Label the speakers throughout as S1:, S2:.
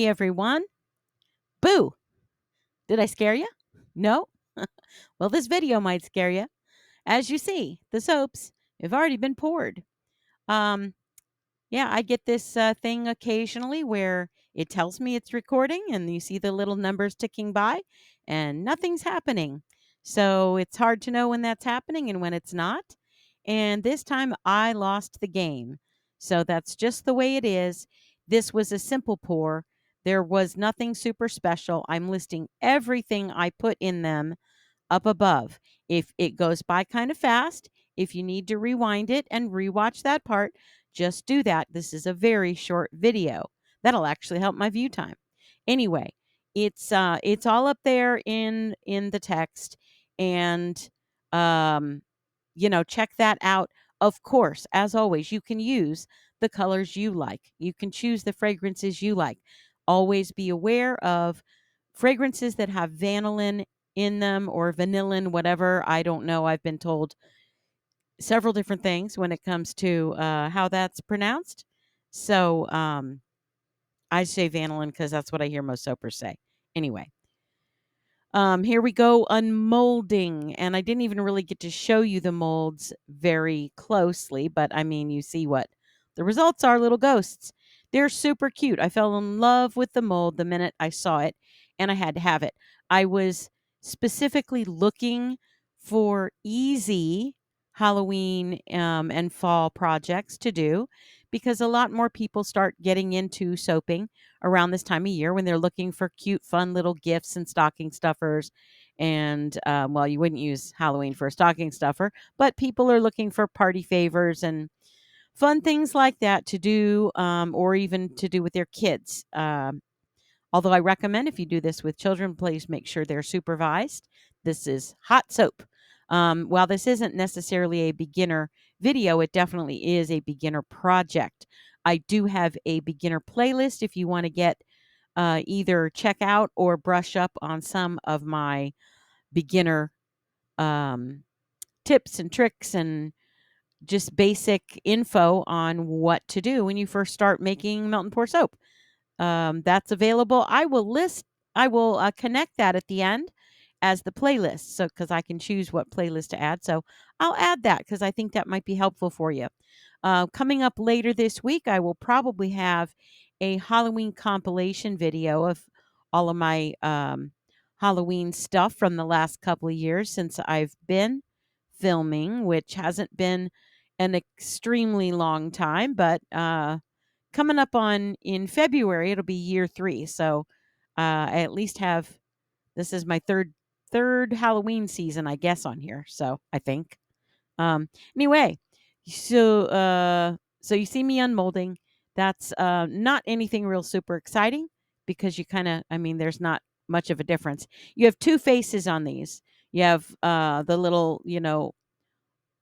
S1: Hey everyone. Boo! Did I scare you? No? Well, this video might scare you. As you see, the soaps have already been poured. Um, yeah, I get this thing occasionally where it tells me it's recording and you see the little numbers ticking by and nothing's happening. So it's hard to know when that's happening and when it's not. And this time I lost the game. So that's just the way it is. This was a simple pour. There was nothing super special. I'm listing everything I put in them up above. If it goes by kind of fast, if you need to rewind it and rewatch that part, just do that. This is a very short video. That'll actually help my view time. Anyway, it's all up there in the text and um check that out. Of course, as always, you can use the colors you like. You can choose the fragrances you like. Always be aware of fragrances that have vanillin in them or vanillin, whatever. I don't know. I've been told several different things when it comes to how that's pronounced. So I say vanillin because that's what I hear most soapers say. Anyway, here we go, unmolding. And I didn't even really get to show you the molds very closely, but I mean, you see what the results are, little ghosts. They're super cute. I fell in love with the mold the minute I saw it, and I had to have it. I was specifically looking for easy Halloween and fall projects to do because a lot more people start getting into soaping around this time of year when they're looking for cute, fun little gifts and stocking stuffers. And well, you wouldn't use Halloween for a stocking stuffer, but people are looking for party favors and fun things like that to do, or even to do with their kids. Although I recommend if you do this with children, please make sure they're supervised. This is hot soap. While this isn't necessarily a beginner video, it definitely is a beginner project. I do have a beginner playlist if you want to get either check out or brush up on some of my beginner um, tips and tricks and just basic info on what to do when you first start making melt and pour soap. That's available. I will connect that at the end as the playlist. So, because I can choose what playlist to add. So, I'll add that because I think that might be helpful for you. Coming up later this week, I will probably have a Halloween compilation video of all of my Halloween stuff from the last couple of years since I've been filming, which hasn't been an extremely long time, but coming up on in February, it'll be year 3. So I at least have this is my third Halloween season, I guess, on here. So I think. Anyway, so you see me unmolding. That's not anything real super exciting because you kind of, I mean, there's not much of a difference. You have two faces on these. You have the little,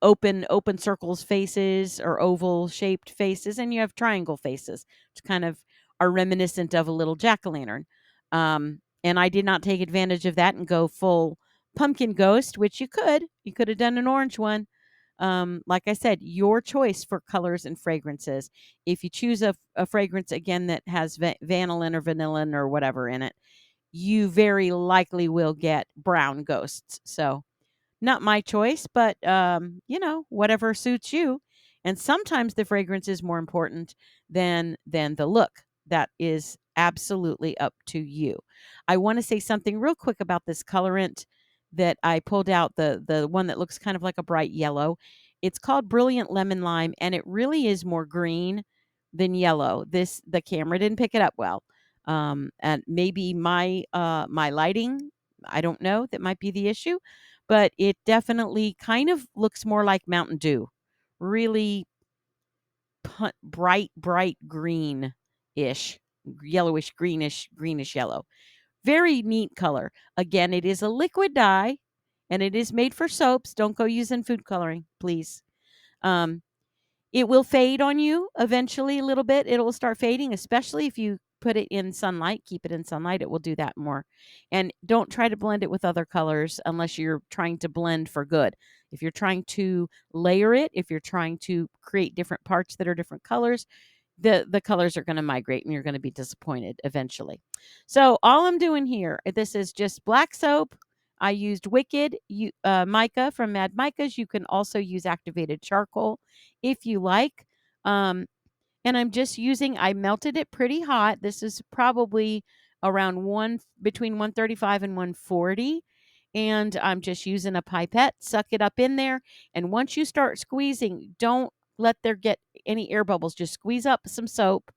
S1: open circles faces or oval shaped faces, and you have triangle faces, which kind of are reminiscent of a little jack-o'-lantern. And I did not take advantage of that and go full pumpkin ghost, which you could have done an orange one. Like I said, your choice for colors and fragrances. If you choose a fragrance again that has vanillin or vanillin or whatever in it, you very likely will get brown ghosts. So not my choice, but whatever suits you. And sometimes the fragrance is more important than the look. That is absolutely up to you. I want to say something real quick about this colorant that I pulled out, the one that looks kind of like a bright yellow. It's called Brilliant Lemon Lime, and it really is more green than yellow. The camera didn't pick it up well. And maybe my lighting, I don't know, that might be the issue, but it definitely kind of looks more like Mountain Dew. Really bright green-ish, yellowish, greenish yellow. Very neat color. Again, it is a liquid dye, and it is made for soaps. Don't go using food coloring, please. Um, it will fade on you eventually a little bit. It will start fading, especially if you put it in sunlight. Keep it in sunlight. It will do that more. And don't try to blend it with other colors unless you're trying to blend for good. If you're trying to layer it, if you're trying to create different parts that are different colors, the colors are going to migrate and you're going to be disappointed eventually. So all I'm doing here, this is just black soap. I used mica from Mad Micas. You can also use activated charcoal if you like. Um, and I'm just using, I melted it pretty hot. This is probably around between 135 and 140. And I'm just using a pipette, suck it up in there. And once you start squeezing, don't let there get any air bubbles. Just squeeze up some soap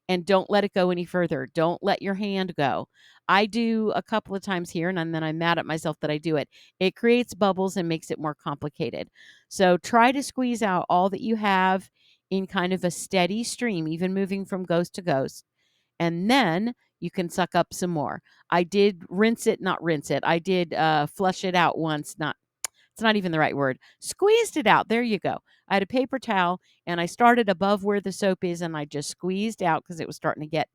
S1: and don't let it go any further. Don't let your hand go. I do a couple of times here and then I'm mad at myself that I do it. It creates bubbles and makes it more complicated. So try to squeeze out all that you have in kind of a steady stream, even moving from ghost to ghost. And then you can suck up some more. I did not rinse it. I did flush it out once, it's not even the right word. Squeezed it out. There you go. I had a paper towel and I started above where the soap is and I just squeezed out because it was starting to get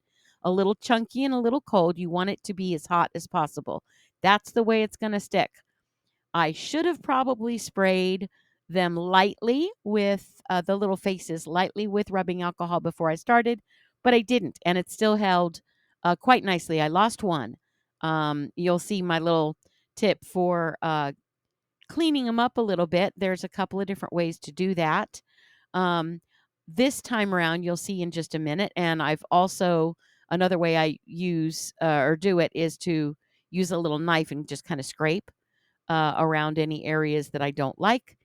S1: a little chunky and a little cold. You want it to be as hot as possible. That's the way it's going to stick. I should have probably sprayed them lightly with the little faces, lightly with rubbing alcohol before I started, but I didn't. And it still held quite nicely. I lost one. You'll see my little tip for cleaning them up a little bit. There's a couple of different ways to do that. Um, this time around, you'll see in just a minute. And I've also, another way I use or do it is to use a little knife and just kind of scrape around any areas that I don't like.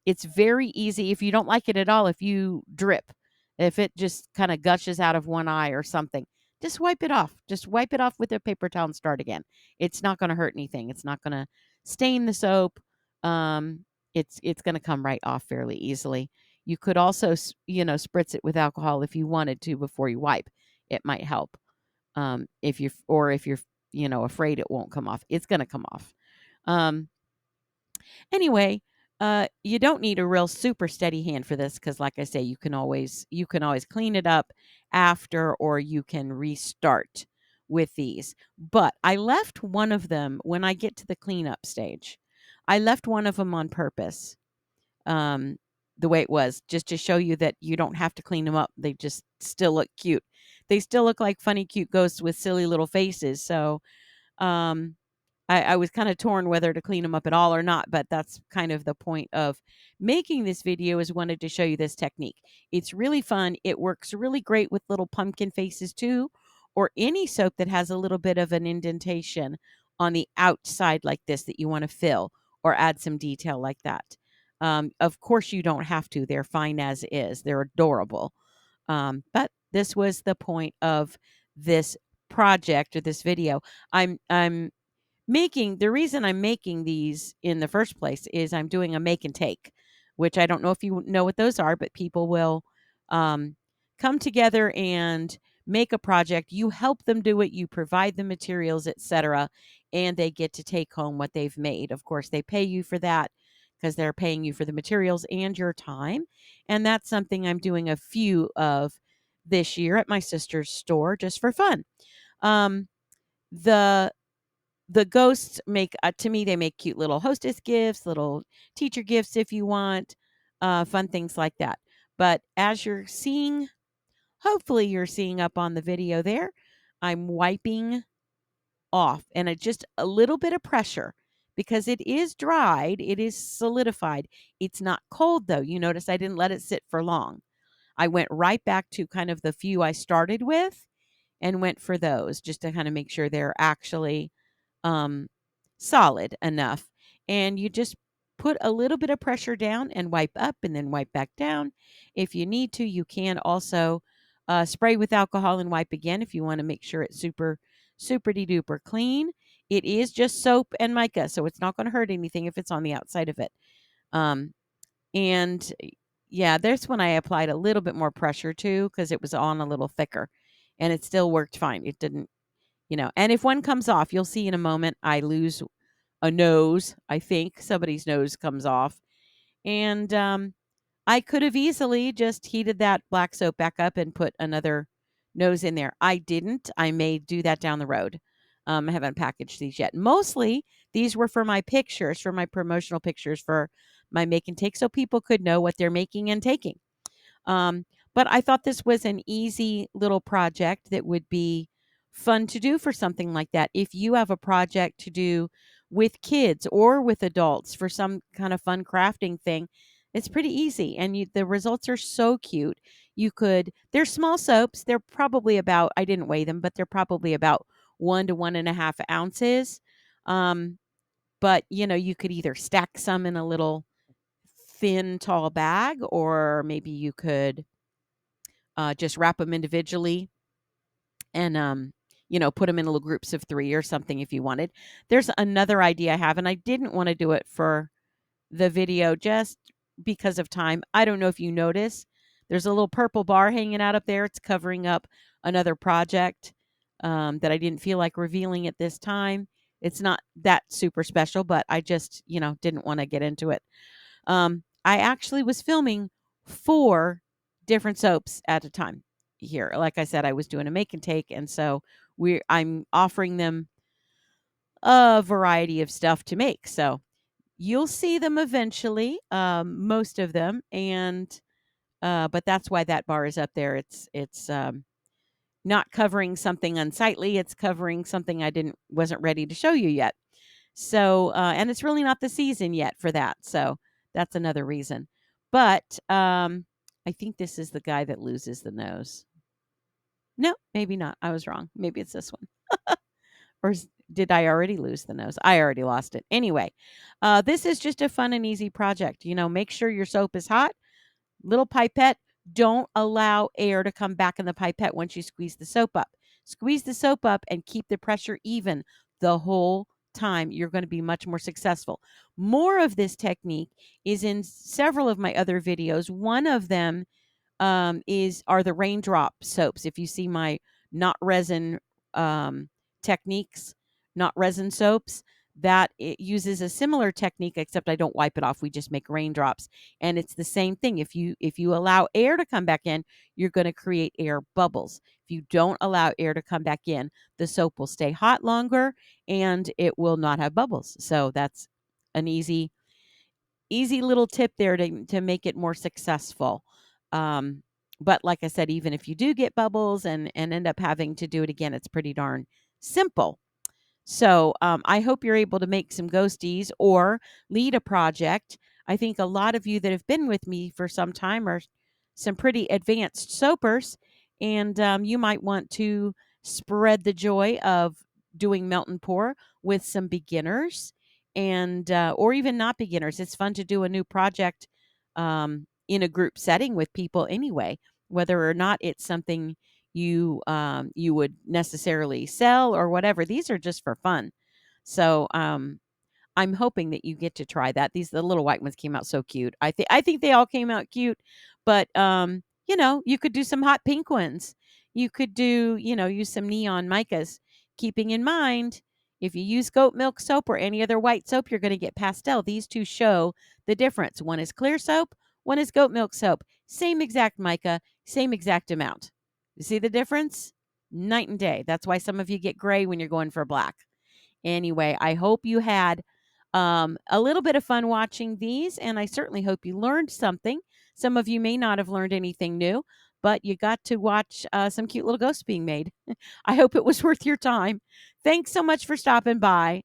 S1: It's very easy if you don't like it at all, if you drip, if it just kind of gushes out of one eye or something, just wipe it off. Just wipe it off with a paper towel and start again. It's not going to hurt anything. It's not going to stain the soap. Um, it's going to come right off fairly easily. You could also, spritz it with alcohol if you wanted to before you wipe. It might help. If you're afraid it won't come off, it's going to come off. Um, Anyway, you don't need a real super steady hand for this because, like I say, you can always clean it up after, or you can restart with these. But I left one of them when I get to the cleanup stage. I left one of them on purpose, um, the way it was, just to show you that you don't have to clean them up. They just still look cute. They still look like funny, cute ghosts with silly little faces. So, um, I was kind of torn whether to clean them up at all or not, but that's kind of the point of making this video, is wanted to show you this technique. It's really fun. It works really great with little pumpkin faces too, or any soap that has a little bit of an indentation on the outside like this that you want to fill or add some detail like that. Of course, you don't have to. They're fine as is. They're adorable. But this was the point of this project or this video. I'm making the reason I'm making these in the first place is I'm doing a make and take, which I don't know if you know what those are, but people will um, come together and make a project. You help them do it, you provide the materials, etc., and they get to take home what they've made. Of course, they pay you for that because they're paying you for the materials and your time. And that's something I'm doing a few of this year at my sister's store just for fun. Um, the the ghosts make to me, they make cute little hostess gifts, little teacher gifts if you want, fun things like that. But as you're seeing, hopefully you're seeing up on the video there, I'm wiping off, and it just a little bit of pressure because it is dried, it is solidified. It's not cold though. You notice I didn't let it sit for long. I went right back to kind of the few I started with and went for those just to kind of make sure they're actually um, solid enough. And you just put a little bit of pressure down and wipe up and then wipe back down. If you need to, you can also spray with alcohol and wipe again if you want to make sure it's super duper clean. It is just soap and mica, so it's not going to hurt anything if it's on the outside of it. Um, and yeah, there's when I applied a little bit more pressure too because it was on a little thicker and it still worked fine. It didn't, and if one comes off, you'll see in a moment I lose a nose. I think somebody's nose comes off. And I could have easily just heated that black soap back up and put another nose in there. I didn't. I may do that down the road. I haven't packaged these yet. Mostly, these were for my pictures, for my promotional pictures for my make and take, so people could know what they're making and taking. Um, But I thought this was an easy little project that would be fun to do for something like that. If you have a project to do with kids or with adults for some kind of fun crafting thing, it's pretty easy and the results are so cute. They're small soaps. They're probably about, I didn't weigh them, but they're probably about 1 to 1.5 ounces. Um, but you could either stack some in a little thin, tall bag, or maybe you could just wrap them individually and put them in little groups of 3 or something if you wanted. There's another idea I have, and I didn't want to do it for the video just because of time. I don't know if you notice, there's a little purple bar hanging out up there. It's covering up another project that I didn't feel like revealing at this time. It's not that super special, but I just, didn't want to get into it. I actually was filming 4 different soaps at a time here. Like I said, I was doing a make and take, and so I'm offering them a variety of stuff to make. So you'll see them eventually, most of them, and but that's why that bar is up there. It's not covering something unsightly. It's covering something I wasn't ready to show you yet. So, and it's really not the season yet for that. So that's another reason. But I think this is the guy that loses the nose. No, maybe not. I was wrong. Maybe it's this one. Did I already lose the nose? I already lost it. Anyway, this is just a fun and easy project. Make sure your soap is hot. Little pipette. Don't allow air to come back in the pipette once you squeeze the soap up. Squeeze the soap up and keep the pressure even the whole time. You're going to be much more successful. More of this technique is in several of my other videos. One of them are the raindrop soaps. If you see my not resin techniques, not resin soaps, that it uses a similar technique, except I don't wipe it off. We just make raindrops, and it's the same thing. If you allow air to come back in, you're going to create air bubbles. If you don't allow air to come back in, the soap will stay hot longer and it will not have bubbles. So that's an easy little tip there to make it more successful. Um, but like I said, even if you do get bubbles and end up having to do it again, it's pretty darn simple. So I hope you're able to make some ghosties or lead a project. I think a lot of you that have been with me for some time are some pretty advanced soapers, and you might want to spread the joy of doing melt and pour with some beginners, and or even not beginners. It's fun to do a new project in a group setting with people anyway, whether or not it's something you would necessarily sell or whatever. These are just for fun. So I'm hoping that you get to try that. The little white ones came out so cute. I think they all came out cute, but you could do some hot pink ones. You could use some neon micas, keeping in mind if you use goat milk soap or any other white soap, you're going to get pastel. These two show the difference. One is clear soap, one is goat milk soap. Same exact mica, same exact amount. You see the difference? Night and day. That's why some of you get gray when you're going for black. Anyway, I hope you had a little bit of fun watching these, and I certainly hope you learned something. Some of you may not have learned anything new, but you got to watch some cute little ghosts being made. I hope it was worth your time. Thanks so much for stopping by.